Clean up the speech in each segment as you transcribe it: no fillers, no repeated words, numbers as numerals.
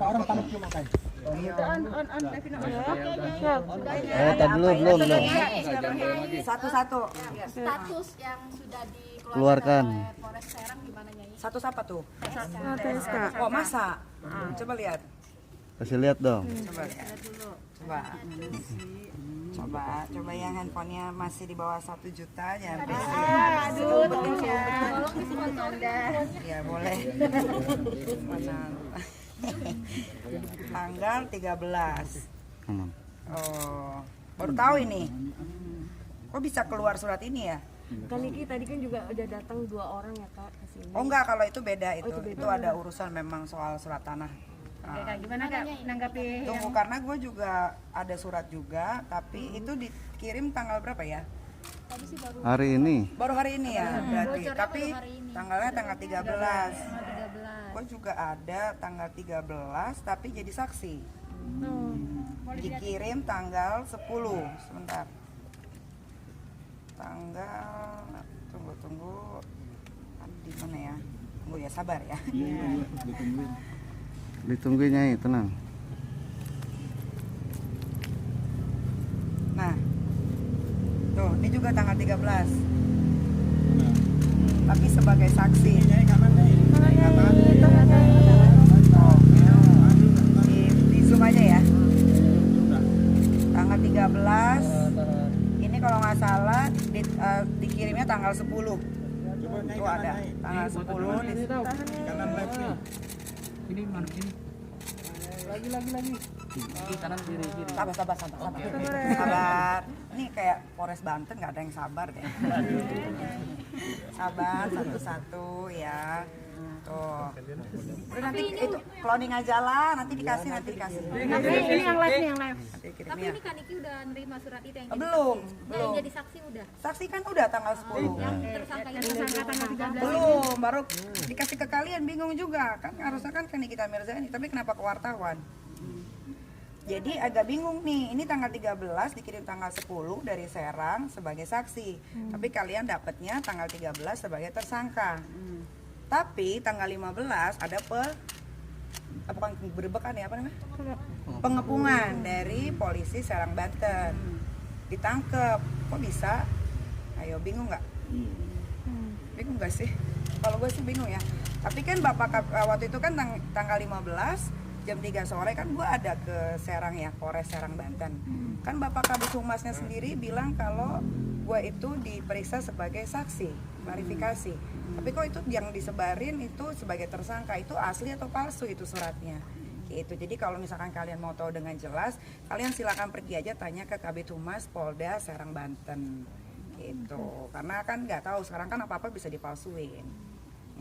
Orang panik cuma kan. Tadi belum. Satu-satu. Status yang sudah Keluarkan. dikeluarkan oleh Polres Serang gimana Nyai? Satu apa tuh? TSK. Oh, masa? Coba lihat. Kasih lihat dong. Coba lihat. Coba yang handphonenya masih di bawah 1 juta ya. Aduh, tolong disponsori. Ya boleh. Mana? Tanggal 13. Oh, baru tahu ini. Kok bisa keluar surat ini ya? Kan Niki tadi kan juga udah datang 2 orang ya Kak ke sini. Oh enggak, kalau itu beda itu. itu beda. Itu ada urusan memang soal surat tanah. Gimana Kak menanggapi Tunggu, karena gue juga ada surat juga, tapi itu dikirim tanggal berapa ya? tadi sih baru Hari ini. Baru hari ini ya berarti. bocornya Tapi baru hari ini. tanggalnya tanggal 13. 13. Gue juga ada tanggal 13 tapi jadi saksi. Dikirim tanggal 10. Sebentar. Tunggu. Di mana ya? Tunggu ya, sabar ya. Ditungguin Nyai, tenang. Nah, tuh ini juga tanggal 13. Tapi sebagai saksi. Di zoom aja ya. Tanggal 13. Ini kalau nggak salah dikirimnya tanggal 10. Tuh ada tanggal 10 di Ini mana ini? Lagi. Kiri kanan kiri. sabar. Sabar. Ini kayak Polres Banten nggak ada yang sabar deh. Sabar satu-satu ya. Tuh. Udah nanti itu cloning aja lah, nanti dikasih. Ini yang live nih, yang live. Nanti Tapi kirimnya. ini Kak Niki udah nerima surat itu yang jadi Belum. saksi. Yang jadi saksi udah. Saksi kan udah tanggal 10. Yang tersangka itu tanggal 13. Belum, baru dikasih ke kalian, bingung juga. Kan harusnya kan Nikita Mirzani, tapi kenapa ke wartawan? Jadi agak bingung nih, ini tanggal 13 dikirim tanggal 10 dari Serang sebagai saksi. Tapi kalian dapatnya tanggal 13 sebagai tersangka. Tapi tanggal 15 ada bukan penggerebekan ya, apa namanya? Pengepungan dari polisi Serang Banten. Ditangkep. Kok bisa? Ayo, bingung nggak? Bingung nggak sih? Kalau gue sih bingung ya. Tapi kan waktu itu kan tanggal 15 jam 3 sore kan gue ada ke Serang ya, Polres Serang Banten. Kan Bapak Kabid Humasnya sendiri bilang kalau gue itu diperiksa sebagai saksi, klarifikasi. Tapi kok itu yang disebarin itu sebagai tersangka, itu asli atau palsu itu suratnya? Gitu. Jadi kalau misalkan kalian mau tahu dengan jelas, kalian silakan pergi aja tanya ke Kabid Humas Polda Serang Banten. Gitu. Karena kan nggak tahu sekarang kan apa-apa bisa dipalsuin.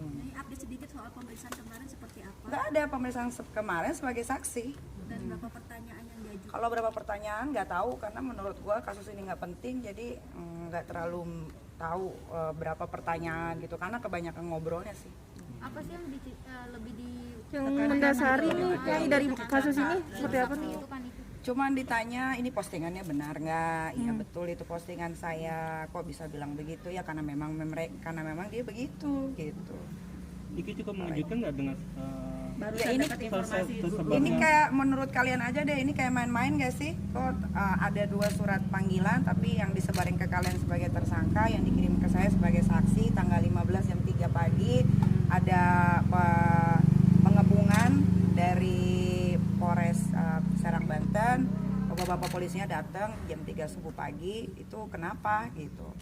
Ini update sedikit soal pemeriksaan kemarin seperti apa? Nggak ada pemeriksaan kemarin sebagai saksi. Dan berapa pertanyaan yang diajukan? Kalau berapa pertanyaan nggak tahu, karena menurut gua kasus ini nggak penting, jadi nggak terlalu tahu berapa pertanyaan gitu, karena kebanyakan ngobrolnya sih. Apa sih yang lebih di Yang mendasari nih Nyai dari kasus ini seperti apa nih? itu kan itu? Cuman ditanya ini postingannya benar nggak? Iya betul itu postingan saya. Kok bisa bilang begitu ya? Karena memang dia begitu gitu. Iki cukup mengejutkan nggak dengan Ya ini kayak menurut kalian aja deh, ini kayak main-main gak sih? Kok ada 2 surat panggilan tapi yang disebarin ke kalian sebagai tersangka, yang dikirim ke saya sebagai saksi tanggal 15 jam 3 pagi ada pengepungan dari Polres Serang Banten. Bapak-bapak polisinya datang jam 3 subuh pagi, itu kenapa gitu?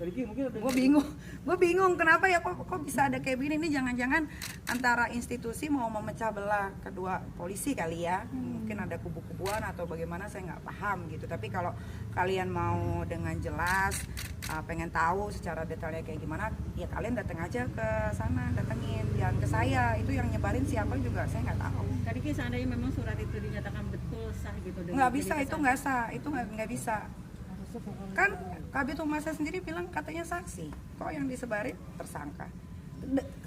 Gue bingung kenapa ya kok bisa ada kayak begini. Ini jangan-jangan antara institusi mau memecah belah kedua polisi kali ya. Mungkin ada kubu-kubuan atau bagaimana, saya nggak paham gitu. Tapi kalau kalian mau dengan jelas pengen tahu secara detailnya kayak gimana, ya kalian datang aja ke sana, datengin, jangan ke saya. Itu yang nyebarin siapa juga saya nggak tahu. Tadi seandainya memang surat itu dinyatakan betul sah gitu, Nggak bisa, itu nggak sah, itu nggak bisa. Kan Kabid Humasnya sendiri bilang katanya saksi, kok yang disebarin tersangka.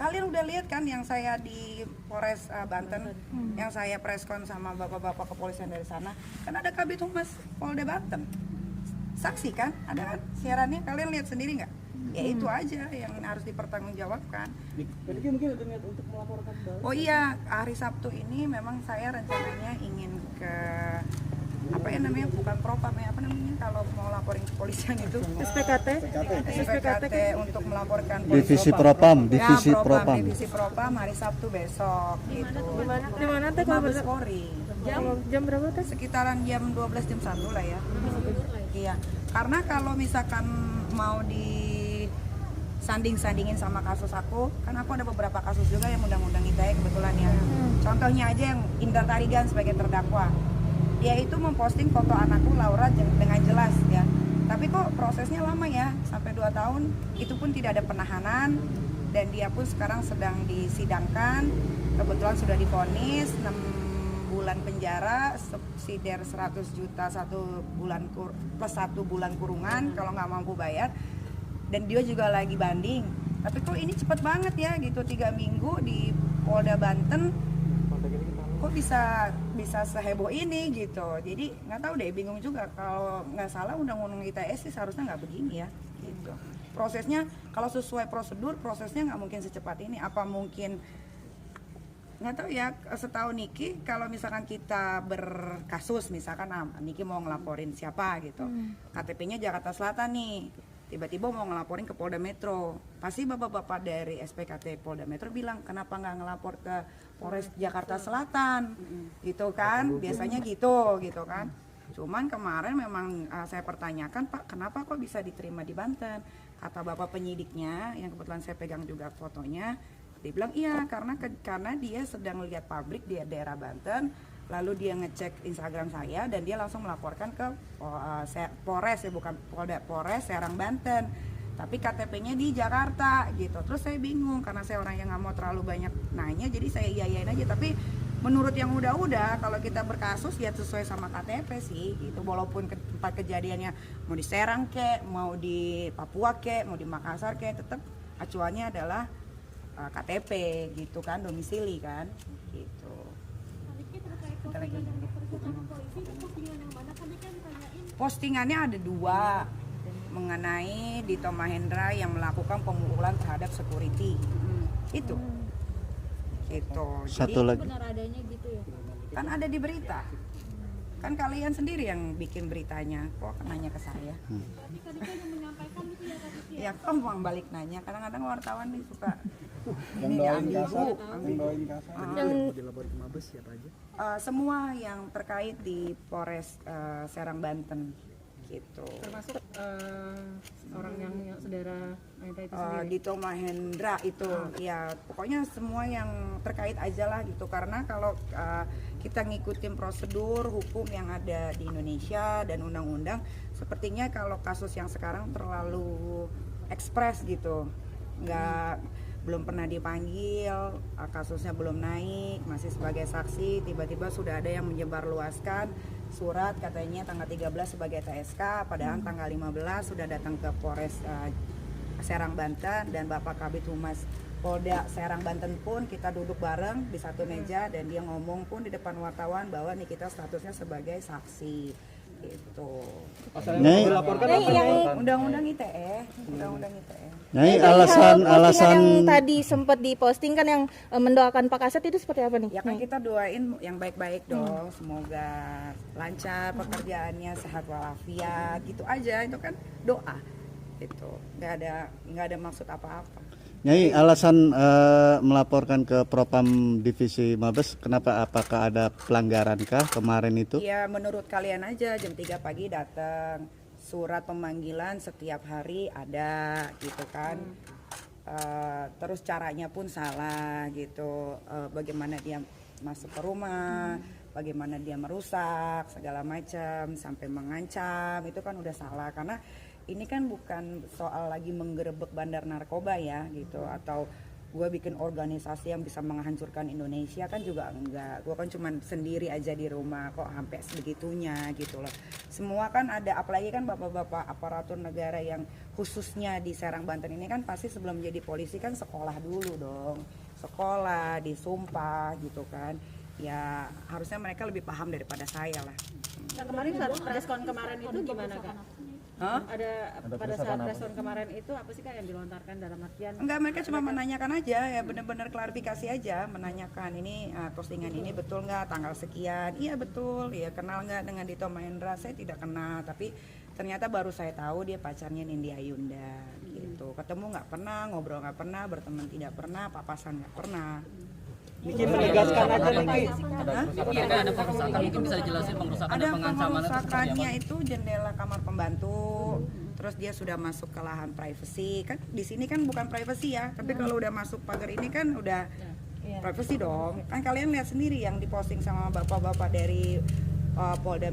Kalian udah lihat kan yang saya di Polres Banten, yang saya preskon sama bapak-bapak kepolisian dari sana, kan ada Kabid Humas Polda Banten, saksi kan, ada kan siarannya, kalian lihat sendiri nggak? Ya itu aja yang harus dipertanggungjawabkan. Jadi mungkin ada niat untuk melaporkan balik. Oh iya, hari Sabtu ini memang saya rencananya ingin ke apa ya namanya, bukan propam ya, apa namanya kalau mau laporin kepolisian itu SPKT. SPKT untuk melaporkan Divisi Propam, Divisi ya, Propam. Divisi Propam hari Sabtu besok gitu. Di mana teh kalau Mabes ber- Polri. jam berapa teh? Sekitaran jam 12 jam 1 lah ya. Iya. Karena kalau misalkan mau disanding-sandingin sama kasus aku, kan aku ada beberapa kasus juga yang undang-undang ITE kebetulan ya. Contohnya aja yang Indra Tarigan sebagai terdakwa. Dia itu memposting foto anakku Laura dengan jelas ya. Tapi kok prosesnya lama ya, sampai 2 tahun. Itu pun tidak ada penahanan dan dia pun sekarang sedang disidangkan. Kebetulan sudah divonis 6 bulan penjara, subsidiar 100 juta 1 bulan plus 1 bulan kurungan kalau nggak mampu bayar. Dan dia juga lagi banding. Tapi kok ini cepet banget ya gitu, 3 minggu di Polda Banten. Kok bisa seheboh ini gitu. Jadi nggak tahu deh, bingung juga. Kalau nggak salah undang-undang ITE sih seharusnya nggak begini ya gitu. Prosesnya kalau sesuai prosedur, prosesnya nggak mungkin secepat ini. Apa mungkin nggak tahu ya, setahu Niki kalau misalkan kita berkasus, misalkan Niki mau ngelaporin siapa gitu, KTP-nya Jakarta Selatan nih, tiba-tiba mau ngelaporin ke Polda Metro, pasti bapak-bapak dari SPKT Polda Metro bilang kenapa nggak ngelapor ke Polres Jakarta Selatan gitu kan, biasanya gitu kan. Cuman kemarin memang saya pertanyakan, Pak kenapa kok bisa diterima di Banten, kata bapak penyidiknya yang kebetulan saya pegang juga fotonya, dia bilang iya karena dia sedang lihat pabrik di daerah Banten, lalu dia ngecek Instagram saya dan dia langsung melaporkan ke Polres ya, bukan Polda, Polres Serang Banten, tapi KTP-nya di Jakarta gitu. Terus saya bingung karena saya orang yang nggak mau terlalu banyak nanya, jadi saya iyain aja. Tapi menurut yang udah kalau kita berkasus ya sesuai sama KTP sih gitu, walaupun tempat kejadiannya mau di Serang kek, mau di Papua kek, mau di Makassar kek, tetap acuannya adalah KTP gitu kan, domisili kan gitu. Kita lagi. Postingannya ada 2 mengenai Dito Mahendra yang melakukan pemukulan terhadap security. Itu. Gitu. Satu lagi. Benar adanya gitu ya. Kan ada di berita. Kan kalian sendiri yang bikin beritanya, kok nanya ke saya. Ya kok mau balik nanya, kadang-kadang wartawan nih suka ini ya ambigu. Yang Dilaporin ke Mabes siapa aja? Semua yang terkait di Polres Serang Banten gitu. Termasuk orang yang saudara Anita itu sendiri. Dito Mahendra itu ya, pokoknya semua yang terkait aja lah gitu, karena kalau kita ngikutin prosedur hukum yang ada di Indonesia dan undang-undang, sepertinya kalau kasus yang sekarang terlalu ekspres gitu, belum pernah dipanggil, kasusnya belum naik, masih sebagai saksi, tiba-tiba sudah ada yang menyebarluaskan surat katanya tanggal 13 sebagai TSK, padahal tanggal 15 sudah datang ke Polres Serang Banten, dan Bapak Kabid Humas Polda Serang Banten pun kita duduk bareng di satu meja dan dia ngomong pun di depan wartawan bahwa nih kita statusnya sebagai saksi gitu. Nyai, Undang-undang ITE, undang-undang ITE. Nyai postingan alasan yang tadi sempat diposting kan yang mendoakan Pak Kasat itu seperti apa nih? Ya kan kita doain yang baik-baik dong, semoga lancar pekerjaannya, sehat walafiat, gitu aja, itu kan doa. Itu nggak ada maksud apa-apa. Nyai alasan melaporkan ke Propam Divisi Mabes, kenapa? Apakah ada pelanggaran kah kemarin itu? Ya menurut kalian aja, jam 3 pagi datang, surat pemanggilan setiap hari ada gitu kan. Terus caranya pun salah gitu, bagaimana dia masuk ke rumah, bagaimana dia merusak segala macam sampai mengancam, itu kan udah salah. Karena ini kan bukan soal lagi menggerebek bandar narkoba ya gitu, atau gue bikin organisasi yang bisa menghancurkan Indonesia, kan juga enggak. Gue kan cuma sendiri aja di rumah kok sampai sebegitunya gitu loh. Semua kan ada, apalagi kan bapak-bapak aparatur negara yang khususnya di Serang Banten ini kan pasti sebelum jadi polisi kan sekolah dulu dong, sekolah, disumpah gitu kan. Ya harusnya mereka lebih paham daripada saya lah. Nah, kemarin saat preskon kemarin itu gimana Kak? Hah? Ada pada saat respon kemarin itu apa sih Kak yang dilontarkan dalam artian? Enggak, mereka cuma menanyakan aja ya, benar-benar klarifikasi aja, menanyakan ini postingan ini betul nggak, tanggal sekian, iya betul, ya kenal nggak dengan Dito Mahendra, saya tidak kenal, tapi ternyata baru saya tahu dia pacarnya Nindi Ayunda, gitu, ketemu nggak pernah, ngobrol nggak pernah, berteman tidak pernah, papasan nggak pernah. Bikin menegaskan aja nih. Iya kan ada pengerusakan, mungkin bisa dijelasin pengerusakan Ada dan pengancaman itu seperti pengerusakannya apa? itu jendela kamar pembantu, terus dia sudah masuk ke lahan privacy, kan di sini kan bukan privacy ya, tapi kalau udah masuk pagar ini kan udah privacy dong. Kan kalian lihat sendiri yang diposting sama bapak-bapak dari Polda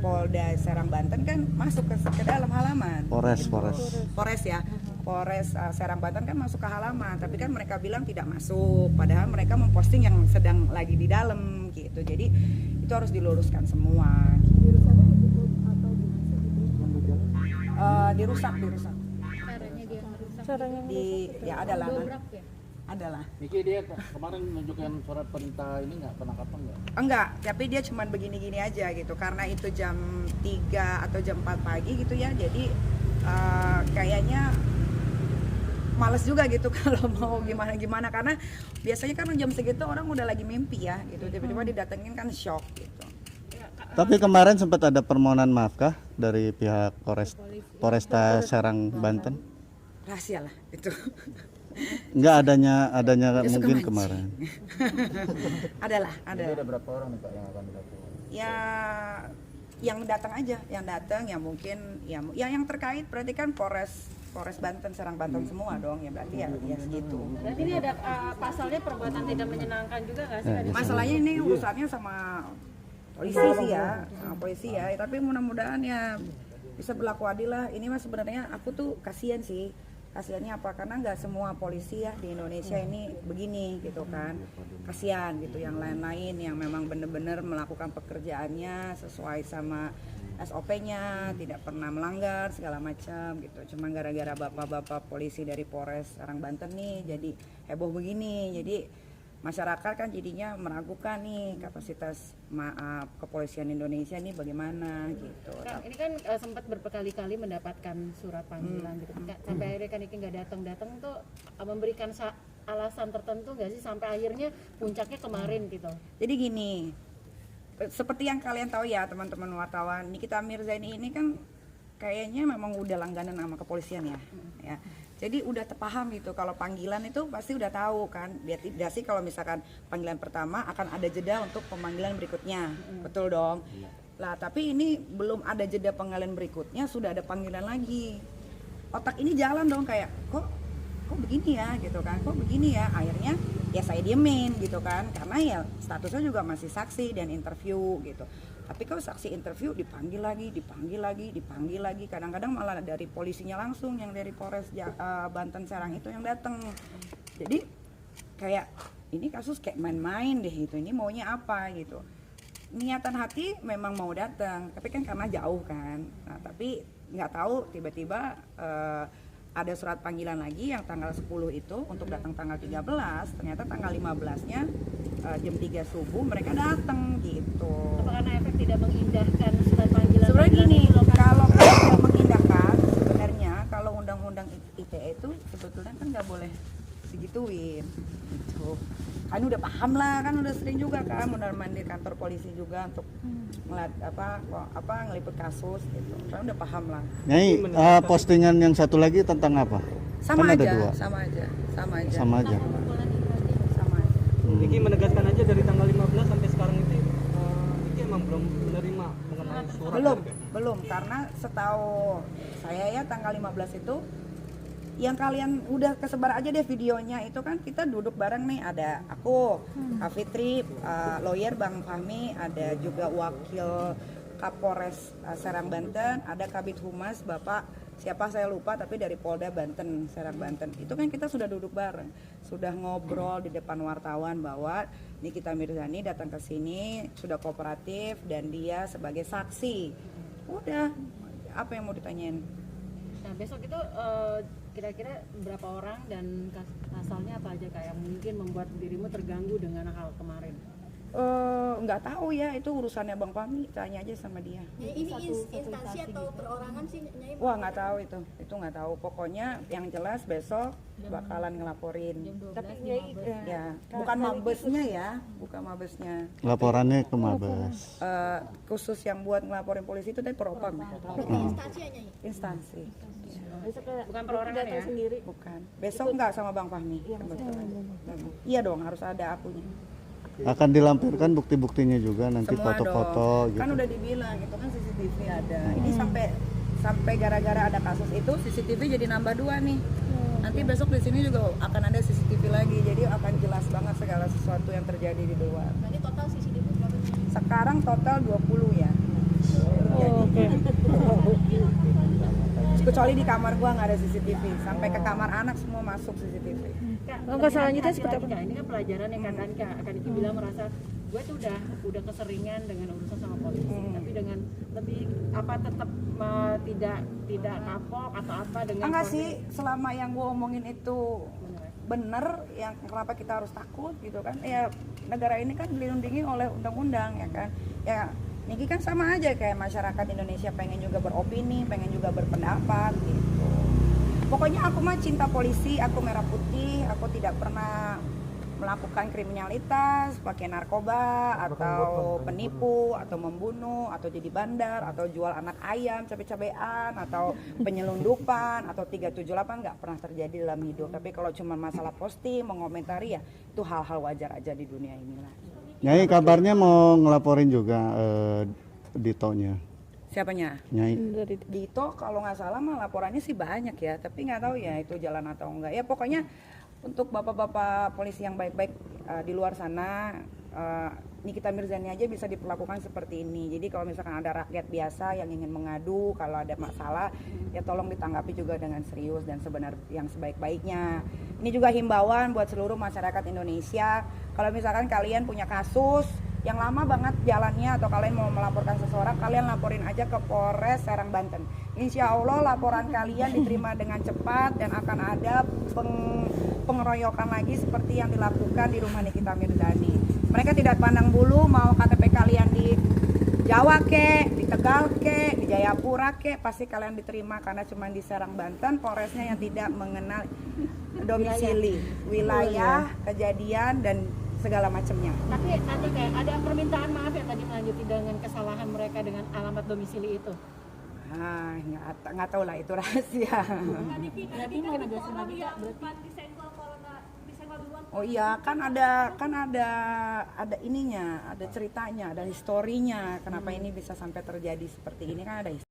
Polda Serang Banten kan masuk ke dalam halaman. Polres Ya. Polres Serang Banten kan masuk ke halaman, tapi kan mereka bilang tidak masuk, padahal mereka memposting yang sedang lagi di dalam gitu. Jadi itu harus diluruskan semua. Dirusak. Caranya Ya adalah. Adalah. Niki dia kemarin menunjukkan surat perintah ini nggak, penangkapan nggak? Enggak, tapi dia cuman begini-gini aja gitu, karena itu jam 3 atau jam 4 pagi gitu ya, jadi kayaknya males juga gitu kalau mau gimana-gimana, karena biasanya kan jam segitu orang udah lagi mimpi ya gitu, tiba-tiba didatengin kan shock gitu. Tapi kemarin sempat ada permohonan maaf kah dari pihak Polresta Serang Banten? Rahasia lah itu. Enggak adanya Dia suka mungkin mancing. kemarin. Ada. Ada berapa orang nih Pak yang akan dilakukan? Ya yang datang aja, yang mungkin yang terkait berarti kan Polres Banten, Serang Banten semua dong ya, berarti ya segitu. Berarti ini ada pasalnya perbuatan tidak menyenangkan juga nggak sih? Masalahnya ini urusannya sama polisi sih ya, tapi mudah-mudahan ya bisa berlaku adil lah. Ini mah sebenarnya aku tuh kasihan sih. Kasihannya apa? Karena nggak semua polisi ya di Indonesia ini begini gitu kan. Kasihan gitu, yang lain-lain yang memang benar-benar melakukan pekerjaannya sesuai sama SOP-nya, tidak pernah melanggar segala macam gitu. Cuma gara-gara bapak-bapak polisi dari Polres Serang Banten nih jadi heboh begini. Jadi masyarakat kan jadinya meragukan nih kapasitas kepolisian Indonesia nih bagaimana gitu. Kak, ini kan sempat berkali-kali mendapatkan surat panggilan gitu. Sampai akhirnya kan Niki nggak datang tuh memberikan alasan tertentu nggak sih sampai akhirnya puncaknya kemarin gitu. Jadi gini, seperti yang kalian tahu ya teman-teman wartawan, Nikita Mirzani ini kan kayaknya memang udah langganan sama kepolisian ya. Jadi udah terpaham gitu, kalau panggilan itu pasti udah tahu kan. Biar sih kalau misalkan panggilan pertama akan ada jeda untuk pemanggilan berikutnya, betul dong. Lah tapi ini belum ada jeda panggilan berikutnya, sudah ada panggilan lagi. Otak ini jalan dong kayak kok begini ya gitu kan, kok begini ya. Akhirnya ya saya diemin gitu kan, karena ya statusnya juga masih saksi dan interview gitu. Tapi kalau saksi interview dipanggil lagi, kadang-kadang malah dari polisinya langsung, yang dari Polres Banten Serang itu yang datang. Jadi kayak ini kasus kayak main-main deh gitu, ini maunya apa gitu. Niatan hati memang mau datang, tapi kan karena jauh kan. Nah tapi nggak tahu tiba-tiba ada surat panggilan lagi yang tanggal 10 itu untuk datang tanggal 13, ternyata tanggal 15-nya jam 3 subuh mereka datang gitu. Apa karena efek tidak mengindahkan surat panggilan? Sebenarnya gini, kalau tidak mengindahkan sebenarnya kalau undang-undang ITE itu sebetulnya kan nggak boleh digituin gitu. Kan udah paham lah, kan udah sering juga kan mondar-mandir kantor polisi juga untuk ngeliat ngeliput kasus gitu. Kan udah paham lah. Nyai, postingan yang satu lagi tentang apa? Sama Kan ada aja, dua. sama aja. Sama aja. Sama aja. Niki menegaskan aja dari tanggal 15 sampai sekarang itu Niki emang belum menerima mengenai surat. Belum, karena setahu saya ya tanggal 15 itu yang kalian udah kesebar aja deh videonya, itu kan kita duduk bareng nih, ada aku, Kak Fitri, lawyer Bang Fahmi, ada juga wakil Kapolres Serang Banten, ada Kabid Humas Bapak siapa saya lupa tapi dari Polda Banten Serang Banten. Itu kan kita sudah duduk bareng, sudah ngobrol di depan wartawan bahwa Nikita Mirzani datang ke sini sudah kooperatif dan dia sebagai saksi. Udah, apa yang mau ditanyain? Nah besok itu kira-kira berapa orang dan pasalnya apa aja Kak yang mungkin membuat dirimu terganggu dengan hal kemarin? Nggak tahu ya, itu urusannya Bang Fahmi, tanya aja sama dia. Ya, ini instansi atau perorangan sih Nyai? Wah nggak tahu itu nggak tahu. Pokoknya yang jelas besok bakalan ngelaporin. Tapi Nyai Ya, bukan mabesnya ya, bukan mabesnya. Laporannya ke Mabes. Khusus yang buat ngelaporin polisi itu dari Propam. Instansi ya Nyai? Instansi. Bukan perorangan ya? sendiri. Bukan. Besok nggak sama Bang Fahmi. Kebetulan. Iya dong, harus ada akunya. Akan dilampirkan bukti-buktinya juga nanti Semua foto-foto dong. gitu. Kan udah dibilang itu kan CCTV ada. Ini sampai gara-gara ada kasus itu CCTV jadi nambah 2 nih. Nanti besok di sini juga akan ada CCTV lagi. Jadi akan jelas banget segala sesuatu yang terjadi di luar. Berarti total CCTV berapa Nyai? Sekarang total 20 ya. Kecuali di kamar gua nggak ada CCTV. Sampai ke kamar anak semua masuk CCTV. Langkah selanjutnya seperti apa? Ini kan pelajaran yang Kak Niki bilang merasa gue tuh udah keseringan dengan urusan sama polisi, tapi dengan lebih tetap tidak kapok atau apa dengan Enggak sih, selama yang gua omongin itu bener, yang kenapa kita harus takut gitu kan? Ya negara ini kan dilindungi oleh undang-undang ya kan. Ya Niki kan sama aja kayak masyarakat Indonesia, pengen juga beropini, pengen juga berpendapat gitu. Pokoknya aku mah cinta polisi, aku merah putih, aku tidak pernah melakukan kriminalitas, pakai narkoba atau penipu atau membunuh atau jadi bandar atau jual anak ayam cabe-cabean atau penyelundupan atau 378 nggak pernah terjadi dalam hidup. Tapi kalau cuma masalah posting, mengomentari ya itu hal-hal wajar aja di dunia inilah. Nyai kabarnya mau ngelaporin juga Ditonya. Siapanya? Nyai. Dito kalau nggak salah mah laporannya sih banyak ya, tapi nggak tahu ya itu jalan atau enggak. Ya pokoknya untuk bapak-bapak polisi yang baik-baik di luar sana, Nikita Mirzani aja bisa diperlakukan seperti ini. Jadi kalau misalkan ada rakyat biasa yang ingin mengadu, kalau ada masalah ya tolong ditanggapi juga dengan serius dan yang sebaik-baiknya. Ini juga himbauan buat seluruh masyarakat Indonesia. Kalau misalkan kalian punya kasus yang lama banget jalannya atau kalian mau melaporkan seseorang, kalian laporin aja ke Polres Serang Banten. Insya Allah laporan kalian diterima dengan cepat dan akan ada pengeroyokan lagi seperti yang dilakukan di rumah Nikita Mirzani. Mereka tidak pandang bulu mau KTP kalian di Jawa ke, di Tegal ke, di Jayapura ke, pasti kalian diterima karena cuma di Serang Banten Polresnya yang tidak mengenal domisili, wilayah, kejadian dan segala macamnya. Tapi nanti kayak ada permintaan maaf ya tadi melanjuti dengan kesalahan mereka dengan alamat domisili itu. Nggak tahu lah itu rahasia. Berarti mau negasi lagi Kak, berarti disenggol duluan. Oh iya, kan ada ininya, ada ceritanya, ada historinya. Kenapa ini bisa sampai terjadi seperti ini kan ada